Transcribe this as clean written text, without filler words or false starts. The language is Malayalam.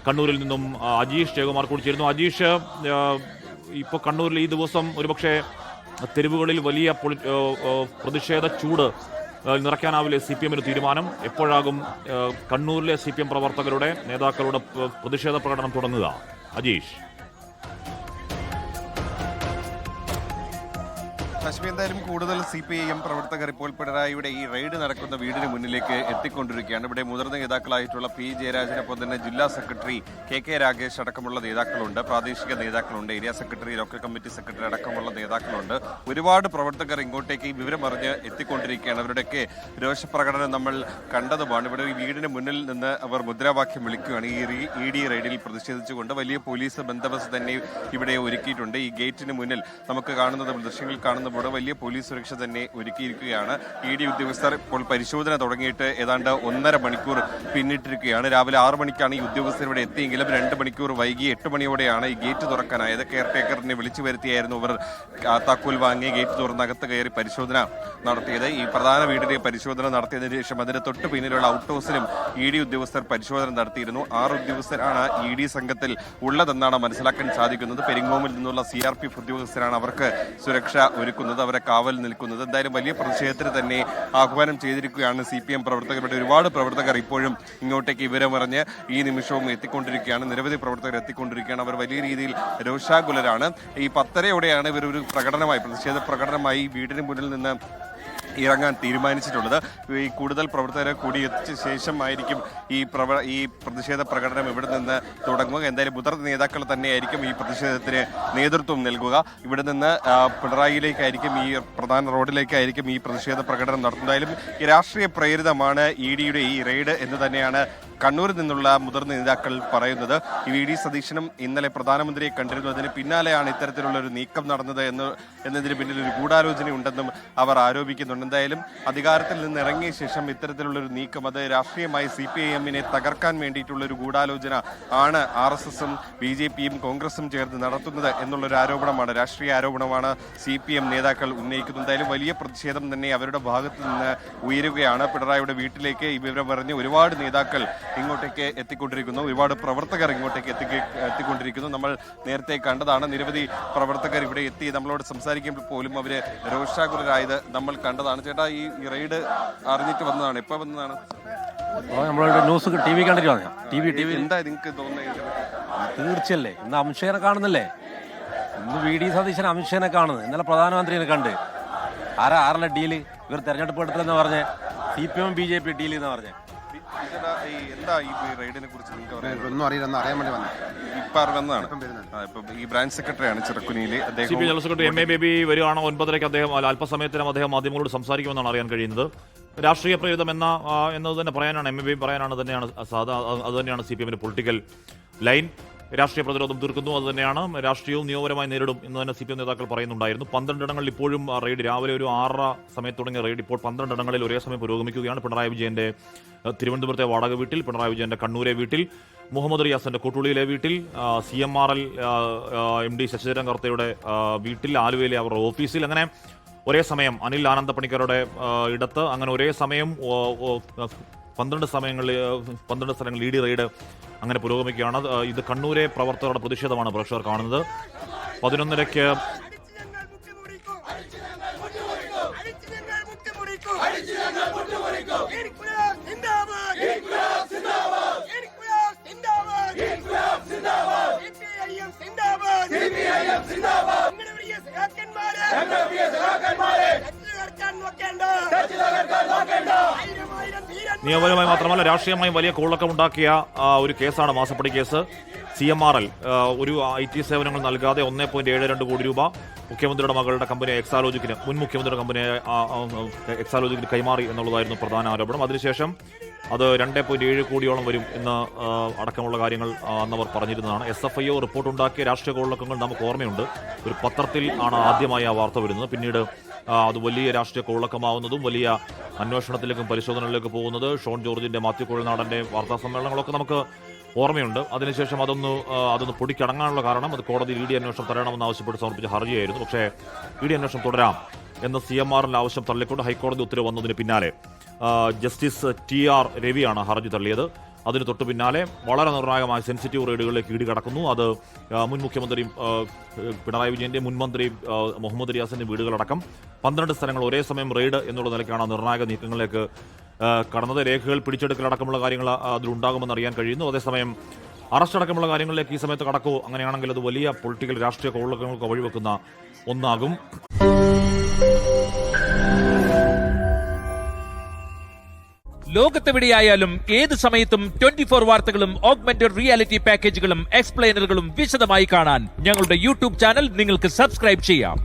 കണ്ണൂരിൽ നിന്നും അജീഷ് ജയകുമാർ കൂടി ചേരുന്നു. അജീഷ്, ഇപ്പോൾ കണ്ണൂരിൽ ഈ ദിവസം ഒരുപക്ഷെ തെരുവുകളിൽ വലിയ പ്രതിഷേധ ചൂട് നിറയ്ക്കാനാവില്ലേ CPM തീരുമാനം? എപ്പോഴാകും കണ്ണൂരിലെ CPM പ്രവർത്തകരുടെ നേതാക്കളുടെ പ്രതിഷേധ പ്രകടനം തുടങ്ങുക? അജീഷ്. കശ്മീർ എന്തായാലും കൂടുതൽ CPIM പ്രവർത്തകർ ഇപ്പോൾ പിണറായിയുടെ ഈ റെയ്ഡ് നടക്കുന്ന വീടിന് മുന്നിലേക്ക് എത്തിക്കൊണ്ടിരിക്കുകയാണ്. ഇവിടെ മുതിർന്ന നേതാക്കളായിട്ടുള്ള P. ജയരാജനൊപ്പം തന്നെ ജില്ലാ സെക്രട്ടറി KK രാഗേഷ് അടക്കമുള്ള നേതാക്കളുണ്ട്, പ്രാദേശിക നേതാക്കളുണ്ട്, area secretary, local committee secretary അടക്കമുള്ള നേതാക്കളുണ്ട്. ഒരുപാട് പ്രവർത്തകർ ഇങ്ങോട്ടേക്ക് ഈ വിവരം അറിഞ്ഞ് എത്തിക്കൊണ്ടിരിക്കുകയാണ്. അവരുടെയൊക്കെ രോഷപ്രകടനം നമ്മൾ കണ്ടതുമാണ്. ഇവിടെ ഈ വീടിന് മുന്നിൽ നിന്ന് അവർ മുദ്രാവാക്യം വിളിക്കുകയാണ്. ഈ ED റെയ്ഡിൽ പ്രതിഷേധിച്ചുകൊണ്ട് വലിയ പോലീസ് ബന്ദോബസ്ത് തന്നെ ഇവിടെ ഒരുക്കിയിട്ടുണ്ട്. ഈ ഗേറ്റിന് മുന്നിൽ നമുക്ക് കാണുന്നത് ദൃശ്യങ്ങൾ കാണുന്ന വലിയ പോലീസ് സുരക്ഷ തന്നെ ഒരുക്കിയിരിക്കുകയാണ്. ED ഉദ്യോഗസ്ഥർ ഇപ്പോൾ പരിശോധന തുടങ്ങിയിട്ട് ഏതാണ്ട് 1.5 മണിക്കൂർ പിന്നിട്ടിരിക്കുകയാണ്. രാവിലെ 6 മണിക്കാണ് ഈ ഉദ്യോഗസ്ഥർ ഇവിടെ എത്തിയെങ്കിലും 2 മണിക്കൂർ വൈകി 8 മണിയോടെയാണ് ഈ ഗേറ്റ് തുറക്കാനായത്. കെയർ ടേക്കറിനെ വിളിച്ചു വരുത്തിയായിരുന്നു അവർ താക്കോൽ വാങ്ങി ഗേറ്റ് തുറന്നകത്ത് കയറി പരിശോധന നടത്തിയത്. ഈ പ്രധാന വീടിന്റെ പരിശോധന നടത്തിയതിനു ശേഷം അതിന് തൊട്ട് പിന്നിലുള്ള ഔട്ട് ഹൗസിലും ED ഉദ്യോഗസ്ഥർ പരിശോധന നടത്തിയിരുന്നു. 6 ഉദ്യോഗസ്ഥരാണ് ED സംഘത്തിൽ ഉള്ളതെന്നാണ് മനസ്സിലാക്കാൻ സാധിക്കുന്നത്. പെരിങ്ങോമിൽ നിന്നുള്ള CRPF ഉദ്യോഗസ്ഥരാണ് അവർക്ക് സുരക്ഷ ഒരുക്കുന്നത്, അവരെ കാവൽ നിൽക്കുന്നത്. എന്തായാലും വലിയ പ്രതിഷേധത്തിന് തന്നെ ആഹ്വാനം ചെയ്തിരിക്കുകയാണ് CPM പ്രവർത്തകരുടെ. ഒരുപാട് പ്രവർത്തകർ ഇപ്പോഴും ഇങ്ങോട്ടേക്ക് വിവരമറിഞ്ഞ് ഈ നിമിഷവും എത്തിക്കൊണ്ടിരിക്കുകയാണ്. നിരവധി പ്രവർത്തകർ എത്തിക്കൊണ്ടിരിക്കുകയാണ്. അവർ വലിയ രീതിയിൽ രോഷാകുലരാണ്. ഈ 10:30യോടെയാണ് ഇവർ ഒരു പ്രകടനമായി, പ്രതിഷേധ പ്രകടനമായി വീടിന് മുന്നിൽ നിന്ന് ഇറങ്ങാൻ തീരുമാനിച്ചിട്ടുള്ളത്. ഈ കൂടുതൽ പ്രവർത്തകരെ കൂടി എത്തിച്ച ശേഷമായിരിക്കും ഈ പ്രതിഷേധ പ്രകടനം ഇവിടെ നിന്ന് തുടങ്ങുക. എന്തായാലും മുതിർന്ന നേതാക്കൾ തന്നെയായിരിക്കും ഈ പ്രതിഷേധത്തിന് നേതൃത്വം നൽകുക. ഇവിടെ നിന്ന് പിണറായിയിലേക്കായിരിക്കും, ഈ പ്രധാന റോഡിലേക്കായിരിക്കും ഈ പ്രതിഷേധ പ്രകടനം നടത്തുന്നതായാലും ഈ രാഷ്ട്രീയ പ്രേരിതമാണ് EDയുടെ ഈ റെയ്ഡ് എന്ന് തന്നെയാണ് കണ്ണൂരിൽ നിന്നുള്ള മുതിർന്ന നേതാക്കൾ പറയുന്നത്. ഈ VD സതീശനും ഇന്നലെ പ്രധാനമന്ത്രിയെ കണ്ടിരുന്നു. അതിന് പിന്നാലെയാണ് ഇത്തരത്തിലുള്ള ഒരു നീക്കം നടന്നത് എന്നതിന് പിന്നിൽ ഒരു ഗൂഢാലോചനയുണ്ടെന്നും അവർ ആരോപിക്കുന്നുണ്ട്. എന്തായാലും അധികാരത്തിൽ നിന്ന് ഇറങ്ങിയ ശേഷം ഇത്തരത്തിലുള്ളൊരു നീക്കം അത് രാഷ്ട്രീയമായി CPIMനെ തകർക്കാൻ വേണ്ടിയിട്ടുള്ള ഒരു ഗൂഢാലോചന ആണ് RSSും BJPയും കോൺഗ്രസും ചേർന്ന് നടത്തുന്നത് എന്നുള്ളൊരു ആരോപണമാണ്, രാഷ്ട്രീയ ആരോപണമാണ് CPM നേതാക്കൾ ഉന്നയിക്കുന്നത്. എന്തായാലും വലിയ പ്രതിഷേധം തന്നെ അവരുടെ ഭാഗത്ത് നിന്ന് ഉയരുകയാണ്. പിണറായിയുടെ വീട്ടിലേക്ക് ഈ വിവരം പറഞ്ഞ് ഒരുപാട് നേതാക്കൾ ഇങ്ങോട്ടേക്ക് എത്തിക്കൊണ്ടിരിക്കുന്നു, ഒരുപാട് പ്രവർത്തകർ ഇങ്ങോട്ടേക്ക് എത്തിക്കൊണ്ടിരിക്കുന്നു. നമ്മൾ നേരത്തെ കണ്ടതാണ്, നിരവധി പ്രവർത്തകർ ഇവിടെ എത്തി നമ്മളോട് സംസാരിക്കുമ്പോൾ പോലും അവര് രോഷാകുലരായത് നമ്മൾ കണ്ടതാണ്. ചേട്ടാ, ഈ റെയ്ഡ് അറിഞ്ഞിട്ട് വന്നതാണ്, എപ്പോ വന്നതാണ്? ന്യൂസ് TV കണ്ടിട്ട് എന്താ നിങ്ങൾക്ക് തോന്നുന്നത്? തീർച്ചയല്ലേ, ഇന്ന് അമിത്ഷാനെ കാണുന്നില്ലേ? ഇന്ന് VD സതീശൻ അമിത്ഷാനെ കാണുന്നത്, ഇന്നലെ പ്രധാനമന്ത്രിനെ കണ്ട്. ആരല്ല ഡീല്? ഇവർ തെരഞ്ഞെടുപ്പ് എടുത്തില്ലെന്ന് പറഞ്ഞ് CPM BJP ഡീൽ എന്ന് പറഞ്ഞേ. എന്താ ഈ റെയ്ഡിനെ കുറിച്ച് നിങ്ങൾക്ക് ഒന്നും അറിയില്ലെന്ന് അറിയാൻ വേണ്ടി വന്നതാണ്. ഈ ബ്രാഞ്ച് സെക്രട്ടറിയാണ് ചിറക്കുനിയിലെ. CPM general secretary MA baby വരികയാണ്. 9:30 അദ്ദേഹം അല്പസമയത്തിനും അദ്ദേഹം മാധ്യമങ്ങളോട് സംസാരിക്കുമെന്നാണ് അറിയാൻ കഴിയുന്നത്. രാഷ്ട്രീയ പ്രേരിതം എന്നത് തന്നെ പറയാനാണ്, MA ബേബി പറയാനാണ്, അത് തന്നെയാണ് CPMന്റെ പൊളിറ്റിക്കൽ ലൈൻ. രാഷ്ട്രീയ പ്രതിരോധം തീർക്കുന്നു, അത് തന്നെയാണ് രാഷ്ട്രീയവും നിയമപരമായി നേരിടും എന്ന് തന്നെ CPM നേതാക്കൾ പറയുന്നുണ്ടായിരുന്നു. 12 ഇടങ്ങളിൽ ഇപ്പോഴും റെയ്ഡ്, രാവിലെ ഒരു 6:30 സമയത്ത് തുടങ്ങിയ റെയ്ഡ് ഇപ്പോൾ 12 ഇടങ്ങളിൽ ഒരേ സമയം പുരോഗമിക്കുകയാണ്. പിണറായി വിജയന്റെ തിരുവനന്തപുരത്തെ വാടക വീട്ടിൽ, പിണറായി വിജയന്റെ കണ്ണൂരെ വീട്ടിൽ, മുഹമ്മദ് റിയാസിന്റെ കൂട്ടുള്ളിയിലെ വീട്ടിൽ, CMRL MD ശശിധരൻ കർത്തയുടെ വീട്ടിൽ, ആലുവയിലെ അവരുടെ ഓഫീസിൽ, അങ്ങനെ ഒരേ സമയം അനിൽ ആനന്ദപ്പണിക്കരുടെ ഇടത്ത്, അങ്ങനെ ഒരേ സമയം 12 സ്ഥലങ്ങളിൽ ED റെയ്ഡ് അങ്ങനെ പുരോഗമിക്കുകയാണ്. ഇത് കണ്ണൂരെ പ്രവർത്തകരുടെ പ്രതിഷേധമാണ് പ്രേക്ഷകർ കാണുന്നത്. 11:30 നിയമപരമായി മാത്രമല്ല രാഷ്ട്രീയമായി വലിയ കോളക്കമുണ്ടാക്കിയ ഒരു കേസാണ് മാസപ്പടി കേസ്. CMRL ഒരു IT സേവനങ്ങൾ നൽകാതെ 1.72 കോടി രൂപ മുഖ്യമന്ത്രിയുടെ മകളുടെ കമ്പനി എക്സാലോജിക്കിന്, മുൻ മുഖ്യമന്ത്രിയുടെ കമ്പനിയായ എക്സാലോജിക്കിന് കൈമാറി എന്നുള്ളതായിരുന്നു പ്രധാന ആരോപണം. അതിനുശേഷം അത് 2.7 കോടിയോളം വരും എന്ന് അടക്കമുള്ള കാര്യങ്ങൾ അന്നവർ പറഞ്ഞിരുന്നതാണ്. SFIO റിപ്പോർട്ടുണ്ടാക്കിയ രാഷ്ട്രീയ കോളക്കങ്ങൾ നമുക്ക് ഓർമ്മയുണ്ട്. ഒരു പത്രത്തിൽ ആണ് ആദ്യമായി ആ വാർത്ത വരുന്നത്. പിന്നീട് അത് വലിയ രാഷ്ട്രീയ കോളക്കമാവുന്നതും വലിയ അന്വേഷണത്തിലേക്കും പരിശോധനകളിലേക്ക് പോകുന്നത് ഷോൺ ജോർജിന്റെ, മാത്യു കുഴൽനാടന്റെ വാർത്താ സമ്മേളനങ്ങളൊക്കെ നമുക്ക് ഓർമ്മയുണ്ട്. അതിനുശേഷം അതൊന്ന് പൊടിക്കടങ്ങാനുള്ള കാരണം അത് കോടതി ED അന്വേഷണം തരണമെന്ന് ആവശ്യപ്പെട്ട് സമർപ്പിച്ച ഹർജിയായിരുന്നു. പക്ഷേ ED അന്വേഷണം തുടരാം എന്ന CMRL ആവശ്യം തള്ളിക്കൊണ്ട് ഹൈക്കോടതി ഉത്തരവ് വന്നതിന് പിന്നാലെ ജസ്റ്റിസ് TR രവിയാണ് ഹർജി തള്ളിയത്. അതിന് തൊട്ടു പിന്നാലെ വളരെ നിർണായകമായ സെൻസിറ്റീവ് റെയ്ഡുകളിലേക്ക് ഇടി കടക്കുന്നു. അത് മുൻ മുഖ്യമന്ത്രി പിണറായി വിജയന്റെ മുൻ മന്ത്രി മുഹമ്മദ് റിയാസിന്റെ വീടുകളടക്കം 12 സ്ഥലങ്ങൾ ഒരേ സമയം റെയ്ഡ് എന്നുള്ള നിലയ്ക്കാണ് നിർണായക നീക്കങ്ങളിലേക്ക് കടന്നത്. രേഖകൾ പിടിച്ചെടുക്കലടക്കമുള്ള കാര്യങ്ങൾ അതിലുണ്ടാകുമെന്ന് അറിയാൻ കഴിയുന്നു. അതേസമയം അറസ്റ്റ് അടക്കമുള്ള കാര്യങ്ങളിലേക്ക് ഈ സമയത്ത് കടക്കുമോ? അങ്ങനെയാണെങ്കിൽ അത് വലിയ പൊളിറ്റിക്കൽ രാഷ്ട്രീയ കോളിളക്കങ്ങൾക്ക് വഴിവെക്കുന്ന ഒന്നാകും. ലോകത്തെവിടെയായാലും ഏത് സമയത്തും 24 വാർത്തകളും ഓഗ്മെന്റഡ് റിയാലിറ്റി പാക്കേജുകളും എക്സ്പ്ലെയിനറുകളും വിശദമായി കാണാൻ ഞങ്ങളുടെ യൂട്യൂബ് ചാനൽ നിങ്ങൾക്ക് സബ്സ്ക്രൈബ് ചെയ്യാം.